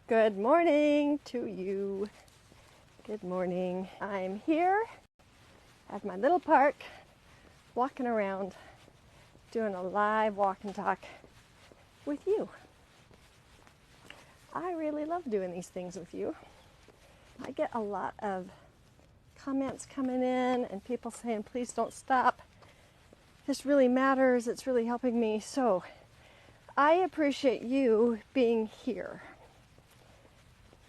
Good morning to you. Good morning. I'm here at my little park, walking around, doing a live walk and talk with you. I really love doing these things with you. I get a lot of comments coming in and people saying, please don't stop. This really matters. It's really helping me. So I appreciate you being here.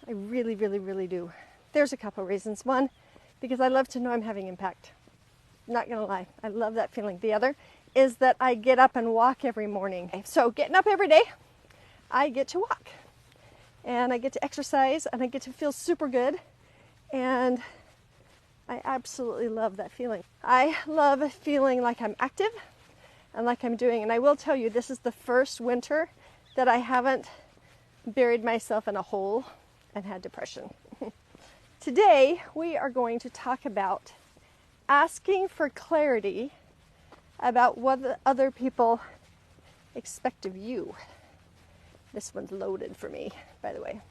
I really, really, really do. There's a couple of reasons. One, because I love to know I'm having impact. Not gonna lie, I love that feeling. The other is that I get up and walk every morning. So getting up every day, I get to walk. And I get to exercise and I get to feel super good. And I absolutely love that feeling. I love feeling like I'm active and like I'm doing. And I will tell you, this is the first winter that I haven't buried myself in a hole and had depression. Today, we are going to talk about asking for clarity about what other people expect of you. This one's loaded for me, by the way.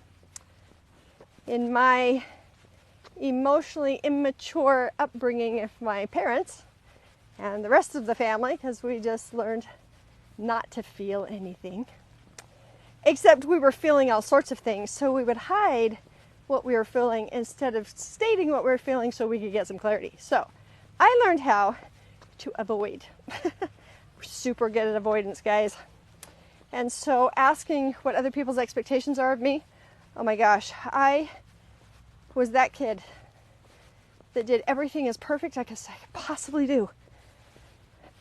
In my emotionally immature upbringing of my parents and the rest of the family, because we just learned not to feel anything, except we were feeling all sorts of things, so we would hide what we were feeling instead of stating what we were feeling so we could get some clarity. So I learned how to avoid. We're super good at avoidance, guys. And so asking what other people's expectations are of me, oh my gosh, I was that kid that did everything as perfect I could possibly do,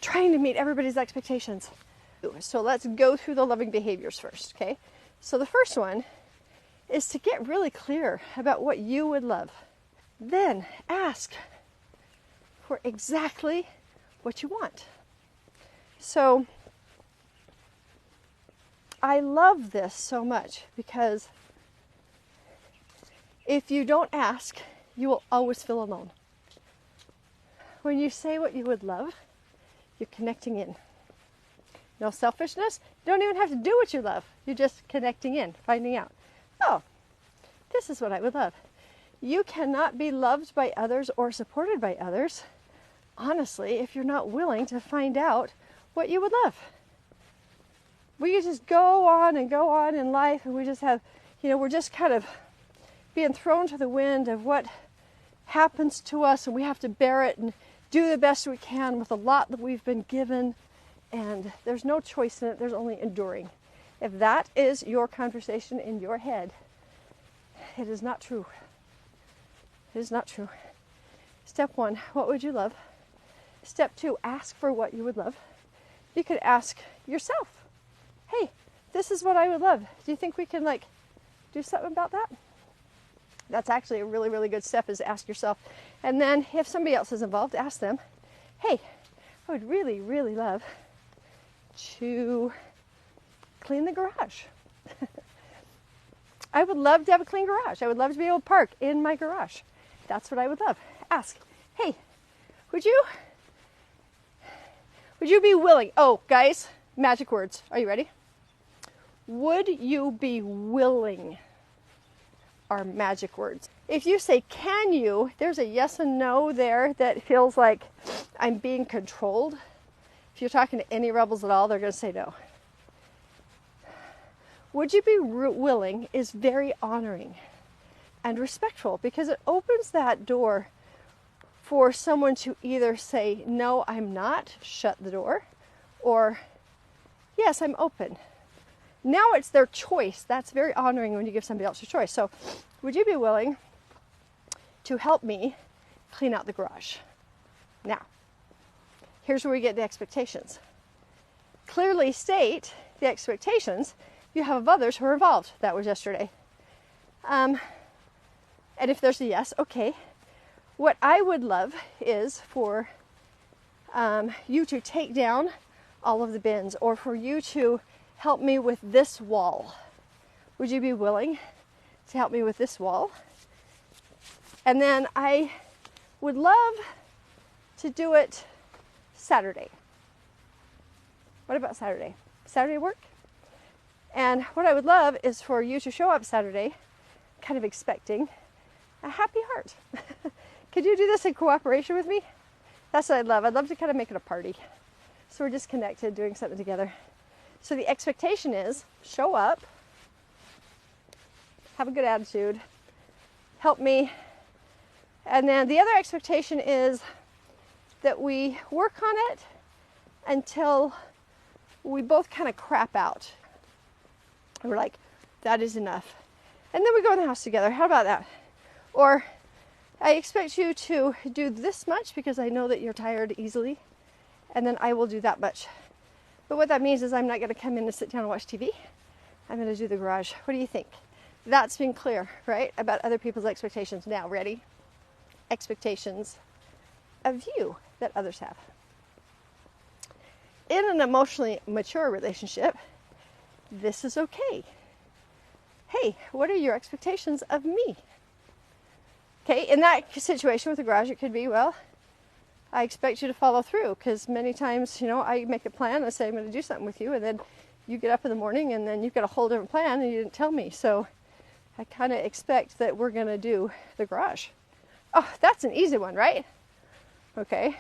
trying to meet everybody's expectations. So let's go through the loving behaviors first, okay? So the first one is to get really clear about what you would love. Then ask for exactly what you want. So I love this so much because if you don't ask, you will always feel alone. When you say what you would love, you're connecting in. No selfishness. You don't even have to do what you love. You're just connecting in, finding out, oh, this is what I would love. You cannot be loved by others or supported by others, honestly, if you're not willing to find out what you would love. We just go on in life and we just have, we're just kind of being thrown to the wind of what happens to us, and we have to bear it and do the best we can with a lot that we've been given. And there's no choice in it, there's only enduring. If that is your conversation in your head, it is not true. It is not true. Step one, what would you love? Step two, ask for what you would love. You could ask yourself, hey, this is what I would love. Do you think we can do something about that? That's actually a really, really good step, is ask yourself. And then if somebody else is involved, ask them, hey, I would really, really love to clean the garage. I would love to have a clean garage. I would love to be able to park in my garage. That's what I would love. Ask, hey, would you be willing? Oh, guys, magic words. Are you ready? Would you be willing are magic words. If you say, can you, there's a yes and no there that feels like I'm being controlled. If you're talking to any rebels at all, they're going to say no. Would you be willing is very honoring and respectful, because it opens that door for someone to either say, no, I'm not, shut the door, or yes, I'm open. Now it's their choice. That's very honoring when you give somebody else a choice. So would you be willing to help me clean out the garage? Now, here's where we get the expectations. Clearly state the expectations you have of others who are involved. That was yesterday. And if there's a yes, okay. What I would love is for you to take down all of the bins, or for you to help me with this wall. Would you be willing to help me with this wall? And then I would love to do it Saturday. What about Saturday? Saturday work? And what I would love is for you to show up Saturday, kind of expecting a happy heart. Could you do this in cooperation with me? That's what I'd love. I'd love to kind of make it a party. So we're just connected, doing something together. So the expectation is show up, have a good attitude, help me. And then the other expectation is that we work on it until we both kind of crap out. We're like, that is enough. And then we go in the house together. How about that? Or I expect you to do this much because I know that you're tired easily, and then I will do that much. But what that means is I'm not going to come in and sit down and watch TV. I'm going to do the garage. What do you think? That's being clear, right? About other people's expectations. Now, ready? Expectations of you that others have. In an emotionally mature relationship, this is okay. Hey, what are your expectations of me? Okay, in that situation with the garage, it could be, well, I expect you to follow through, because many times, I make a plan, I say I'm going to do something with you, and then you get up in the morning and then you've got a whole different plan and you didn't tell me. So I kind of expect that we're going to do the garage. Oh, that's an easy one, right? Okay.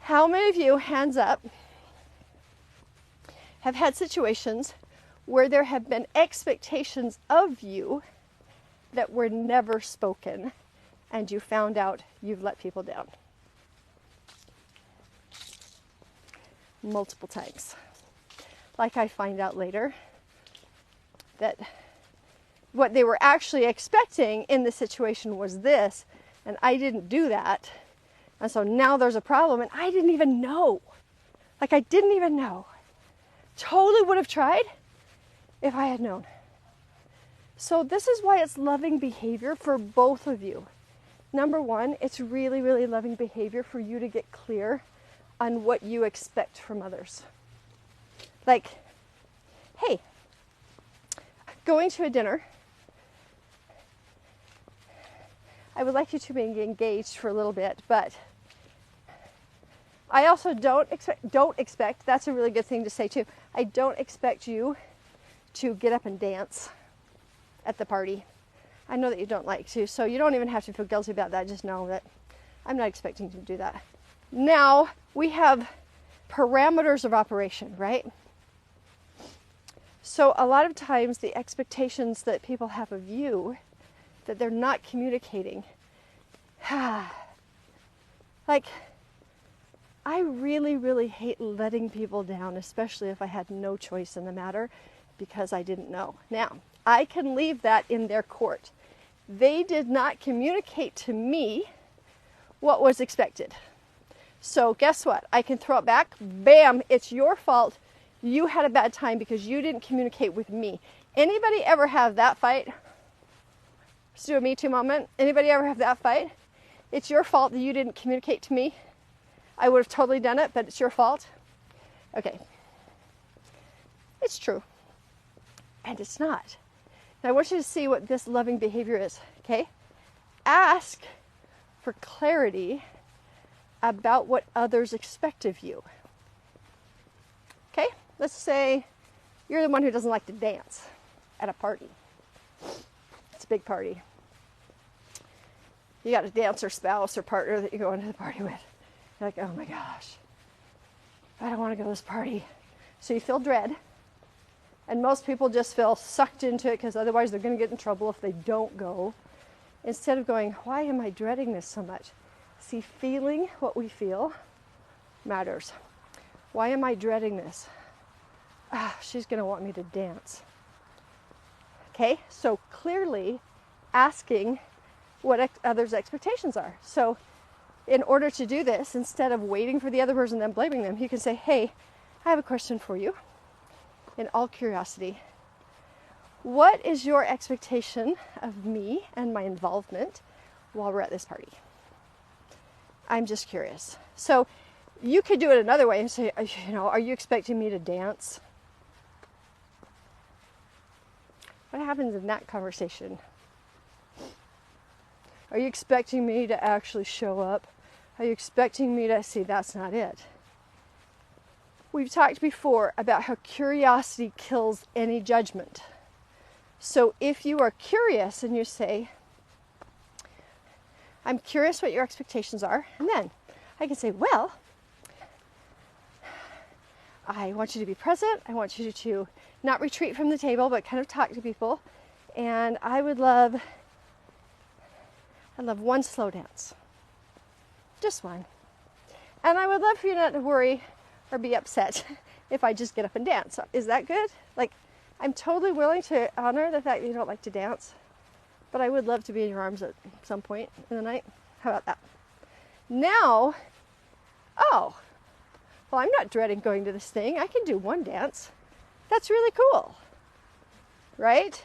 How many of you, hands up, have had situations where there have been expectations of you that were never spoken, and you found out you've let people down? Multiple times. Like I find out later that what they were actually expecting in the situation was this, and I didn't do that. And so now there's a problem, and I didn't even know. Like, I didn't even know. Totally would have tried if I had known. So this is why it's loving behavior for both of you. Number one, it's really, really loving behavior for you to get clear on what you expect from others. Like, hey, going to a dinner, I would like you to be engaged for a little bit, but I also don't expect, that's a really good thing to say too, I don't expect you to get up and dance at the party. I know that you don't like to, so you don't even have to feel guilty about that. Just know that I'm not expecting you to do that. Now, we have parameters of operation, right? So a lot of times the expectations that people have of you that they're not communicating. Like, I really, really hate letting people down, especially if I had no choice in the matter because I didn't know. Now, I can leave that in their court. They did not communicate to me what was expected. So guess what? I can throw it back. Bam, it's your fault. You had a bad time because you didn't communicate with me. Anybody ever have that fight? Let's do a Me Too moment. Anybody ever have that fight? It's your fault that you didn't communicate to me. I would have totally done it, but it's your fault. Okay. It's true. And it's not. Now I want you to see what this loving behavior is, okay? Ask for clarity about what others expect of you. Okay? Let's say you're the one who doesn't like to dance at a party. It's a big party. You got a dancer spouse or partner that you're going to the party with. You're like, oh my gosh, I don't want to go to this party. So you feel dread. And most people just feel sucked into it because otherwise they're going to get in trouble if they don't go. Instead of going, why am I dreading this so much? See, feeling what we feel matters. Why am I dreading this? She's going to want me to dance. Okay, so clearly asking what others' expectations are. So in order to do this, instead of waiting for the other person and then blaming them, you can say, hey, I have a question for you. In all curiosity, what is your expectation of me and my involvement while we're at this party? I'm just curious. So you could do it another way and say, are you expecting me to dance? What happens in that conversation? Are you expecting me to actually show up? Are you expecting me to see? That's not it. We've talked before about how curiosity kills any judgment. So if you are curious and you say, I'm curious what your expectations are, and then I can say, well, I want you to be present. I want you to not retreat from the table, but kind of talk to people. And I'd love one slow dance. Just one. And I would love for you not to worry or be upset if I just get up and dance. Is that good? Like, I'm totally willing to honor the fact that you don't like to dance, but I would love to be in your arms at some point in the night. How about that? Now, oh, well, I'm not dreading going to this thing. I can do one dance. That's really cool, right?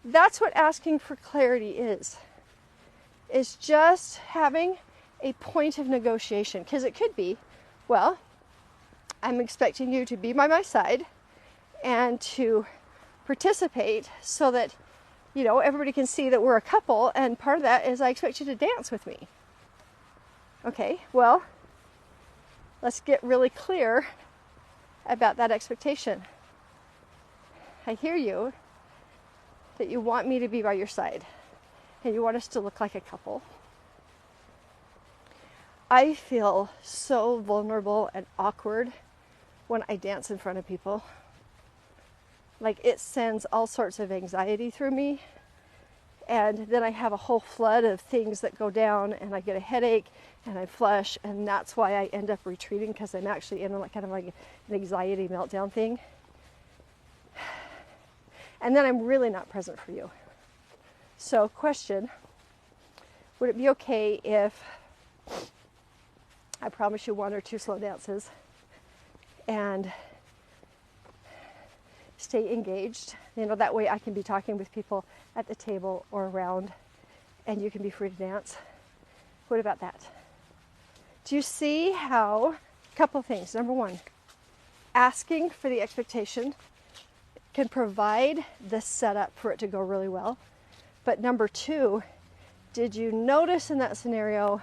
That's what asking for clarity is just having a point of negotiation. Because it could be, well, I'm expecting you to be by my side and to participate so that, you know, everybody can see that we're a couple, and part of that is I expect you to dance with me. Okay, well, let's get really clear about that expectation. I hear you, that you want me to be by your side, and you want us to look like a couple. I feel so vulnerable and awkward when I dance in front of people. Like, it sends all sorts of anxiety through me, and then I have a whole flood of things that go down, and I get a headache and I flush, and that's why I end up retreating, because I'm actually in like kind of like an anxiety meltdown thing. And then I'm really not present for you. So, question, would it be okay if I promise you one or two slow dances and stay engaged? You know, that way I can be talking with people at the table or around, and you can be free to dance. What about that? Do you see how, a couple of things. Number one, asking for the expectation can provide the setup for it to go really well. But number two, did you notice in that scenario,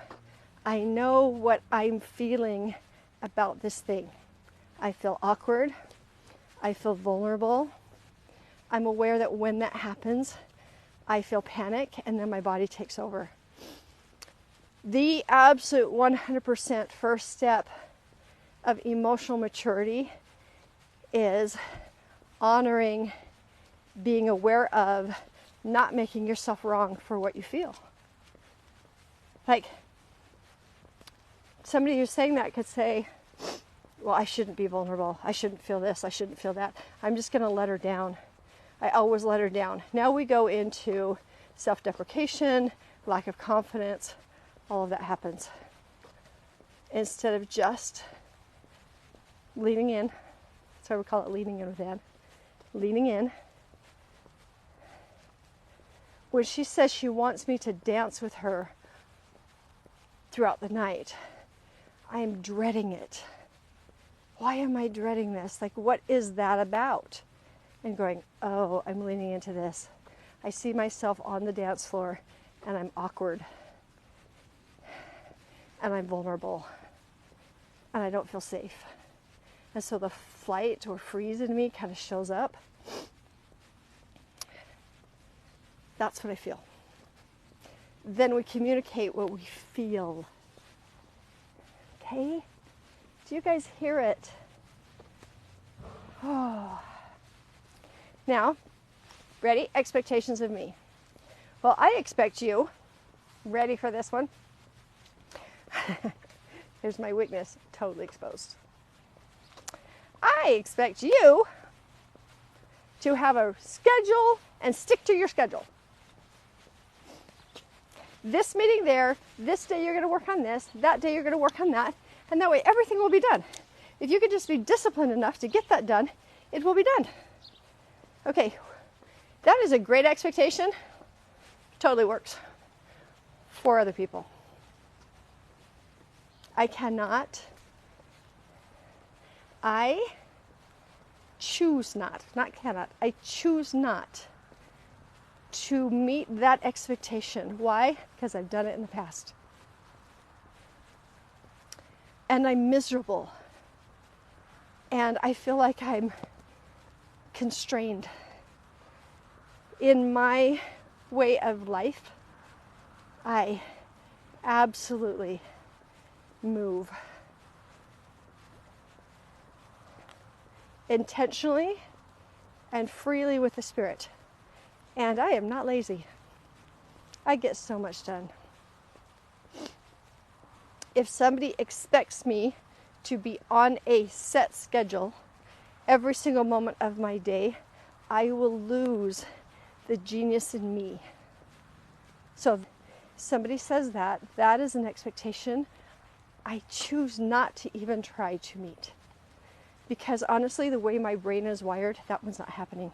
I know what I'm feeling about this thing. I feel awkward. I feel vulnerable. I'm aware that when that happens, I feel panic, and then my body takes over. The absolute 100% first step of emotional maturity is honoring, being aware of, not making yourself wrong for what you feel. Like, somebody who's saying that could say, well, I shouldn't be vulnerable. I shouldn't feel this. I shouldn't feel that. I'm just going to let her down. I always let her down. Now we go into self-deprecation, lack of confidence. All of that happens. Instead of just leaning in. That's why we call it leaning in with Anne. Leaning in. When she says she wants me to dance with her throughout the night, I am dreading it. Why am I dreading this? Like, what is that about? And going, oh, I'm leaning into this. I see myself on the dance floor, and I'm awkward. And I'm vulnerable. And I don't feel safe. And so the flight or freeze in me kind of shows up. That's what I feel. Then we communicate what we feel. Okay? Do you guys hear it? Oh. Now, ready? Expectations of me. Well, I expect you, ready for this one? Here's my weakness, totally exposed. I expect you to have a schedule and stick to your schedule. This meeting there, this day you're going to work on this, that day you're going to work on that, and that way everything will be done. If you could just be disciplined enough to get that done, it will be done. Okay, that is a great expectation. Totally works for other people. I choose not cannot, I choose not to meet that expectation. Why? Because I've done it in the past. And I'm miserable. And I feel like I'm constrained in my way of life. I absolutely move intentionally and freely with the Spirit. And I am not lazy. I get so much done. If somebody expects me to be on a set schedule every single moment of my day, I will lose the genius in me. So if somebody says that, that is an expectation I choose not to even try to meet. Because honestly, the way my brain is wired, that one's not happening.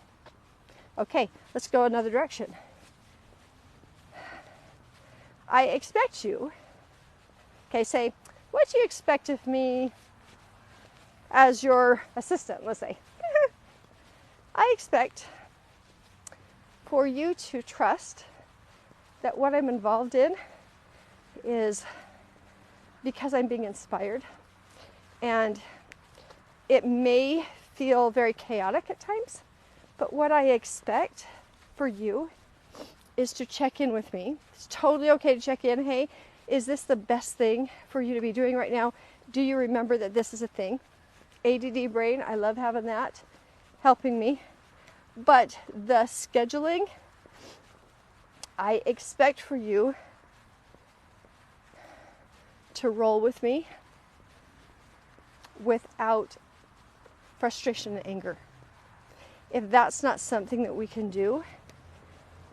Okay, let's go another direction. I expect you, okay, say, what do you expect of me as your assistant, let's say. I expect for you to trust that what I'm involved in is because I'm being inspired, and it may feel very chaotic at times, but what I expect for you is to check in with me. It's totally okay to check in. Hey, is this the best thing for you to be doing right now? Do you remember that this is a thing? ADD brain, I love having that helping me. But the scheduling, I expect for you to roll with me without frustration and anger. If that's not something that we can do,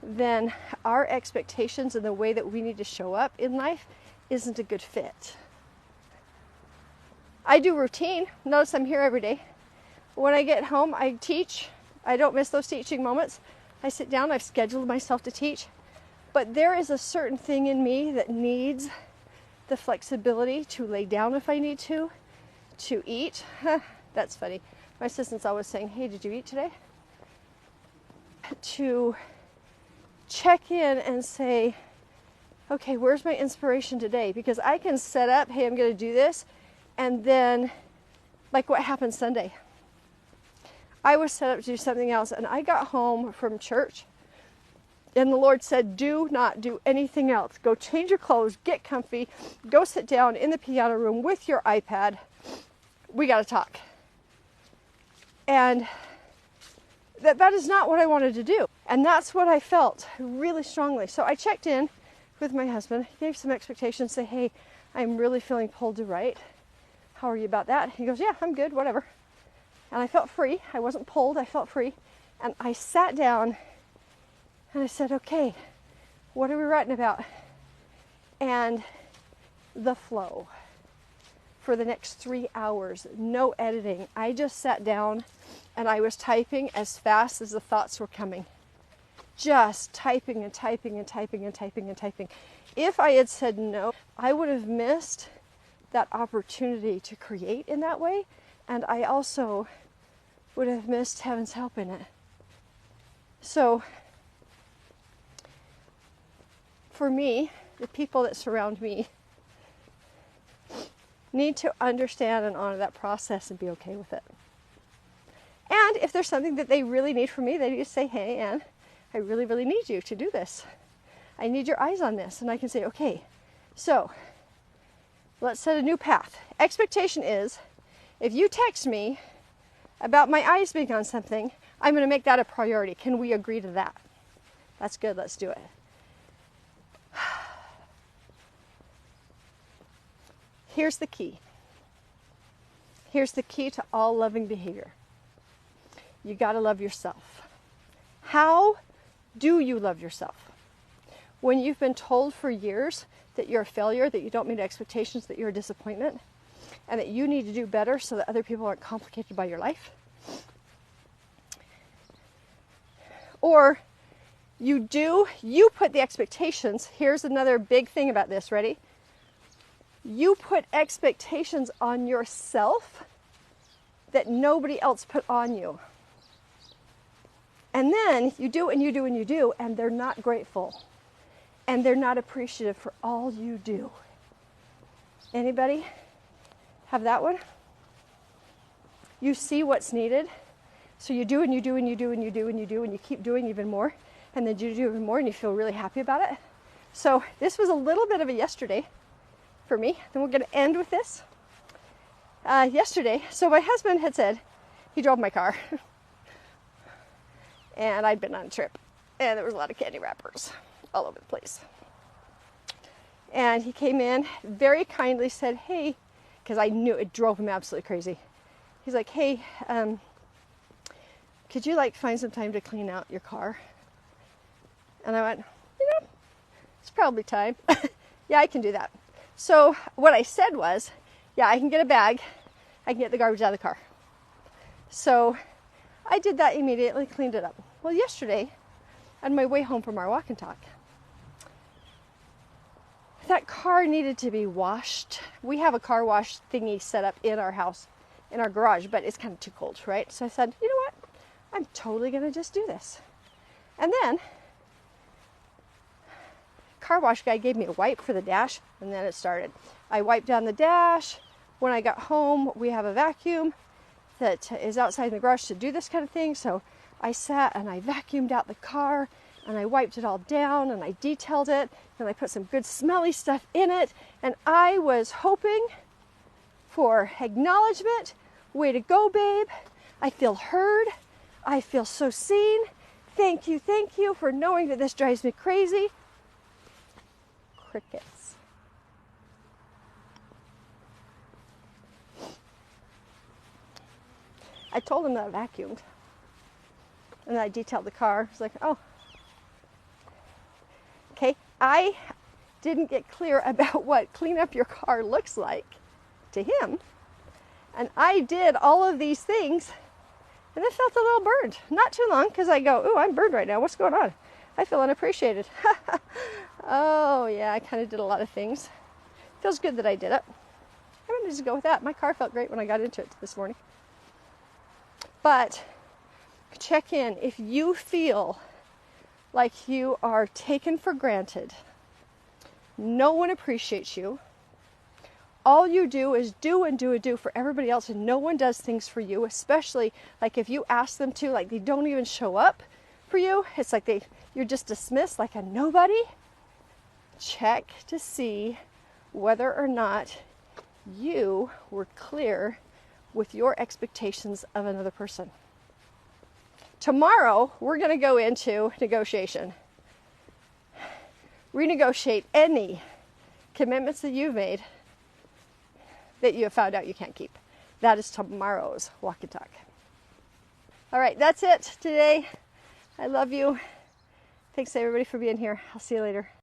then our expectations and the way that we need to show up in life isn't a good fit. I do routine. Notice I'm here every day. When I get home, I teach. I don't miss those teaching moments. I sit down, I've scheduled myself to teach. But there is a certain thing in me that needs the flexibility to lay down if I need to eat. That's funny. My assistant's always saying, hey, did you eat today? To check in and say, okay, where's my inspiration today? Because I can set up, hey, I'm going to do this. And then, like what happened Sunday, I was set up to do something else, and I got home from church, and the Lord said, do not do anything else. Go change your clothes, get comfy, go sit down in the piano room with your iPad. We got to talk. And that is not what I wanted to do. And that's what I felt really strongly. So I checked in with my husband, gave some expectations, say, hey, I'm really feeling pulled to write. How are you about that? He goes, yeah, I'm good, whatever. And I felt free. I wasn't pulled, I felt free. And I sat down and I said, okay, what are we writing about? And the flow. For the next 3 hours, no editing. I just sat down and I was typing as fast as the thoughts were coming. Just typing and typing and typing and typing and typing. If I had said no, I would have missed that opportunity to create in that way, and I also would have missed heaven's help in it. So for me, the people that surround me need to understand and honor that process and be okay with it. And if there's something that they really need from me, they need to say, hey, Anne, I really, really need you to do this. I need your eyes on this. And I can say, okay, so let's set a new path. Expectation is, if you text me about my eyes being on something, I'm going to make that a priority. Can we agree to that? That's good. Let's do it. Here's the key. Here's the key to all loving behavior. You got to love yourself. How do you love yourself? When you've been told for years that you're a failure, that you don't meet expectations, that you're a disappointment, and that you need to do better so that other people aren't complicated by your life. Or you put the expectations. Here's another big thing about this, ready? You put expectations on yourself that nobody else put on you. And then you do and you do and you do, and they're not grateful. And they're not appreciative for all you do. Anybody have that one? you see what's needed. So you do and you do and you do and you do and you do and you keep doing even more, and then you do even more and you feel really happy about it. So this was a little bit of a yesterday for me. Then we're going to end with this. Yesterday, so my husband had said he drove my car and I'd been on a trip and there was a lot of candy wrappers all over the place. And he came in, very kindly said, hey, because I knew it drove him absolutely crazy. He's like, hey, could you like find some time to clean out your car? And I went, it's probably time. Yeah, I can do that. So what I said was, yeah, I can get a bag. I can get the garbage out of the car. So I did that immediately, cleaned it up. Well, yesterday, on my way home from our walk and talk, that car needed to be washed. We have a car wash thingy set up in our house, in our garage, but it's kind of too cold, right? So I said, you know what? I'm totally going to just do this. And then, car wash guy gave me a wipe for the dash, and then it started. I wiped down the dash. When I got home, we have a vacuum that is outside the garage to do this kind of thing. So I sat and I vacuumed out the car and I wiped it all down and I detailed it and I put some good smelly stuff in it. And I was hoping for acknowledgement. Way to go, babe. I feel heard. I feel so seen. Thank you for knowing that this drives me crazy. Crickets. I told him that I vacuumed. And then I detailed the car. He's like, oh. Okay, I didn't get clear about what clean up your car looks like to him. And I did all of these things and I felt a little burned. Not too long because I go, ooh, I'm burned right now. What's going on? I feel unappreciated. Oh, yeah, I kind of did a lot of things. Feels good that I did it. I'm going to just go with that. My car felt great when I got into it this morning. But check in if you feel like you are taken for granted. No one appreciates you. All you do is do and do and do for everybody else, and no one does things for you, especially like if you ask them to, like they don't even show up for you. It's like you're just dismissed like a nobody. Check to see whether or not you were clear with your expectations of another person. Tomorrow, we're going to go into negotiation. Renegotiate any commitments that you've made that you have found out you can't keep. That is tomorrow's walk and talk. All right, that's it today. I love you. Thanks everybody for being here. I'll see you later.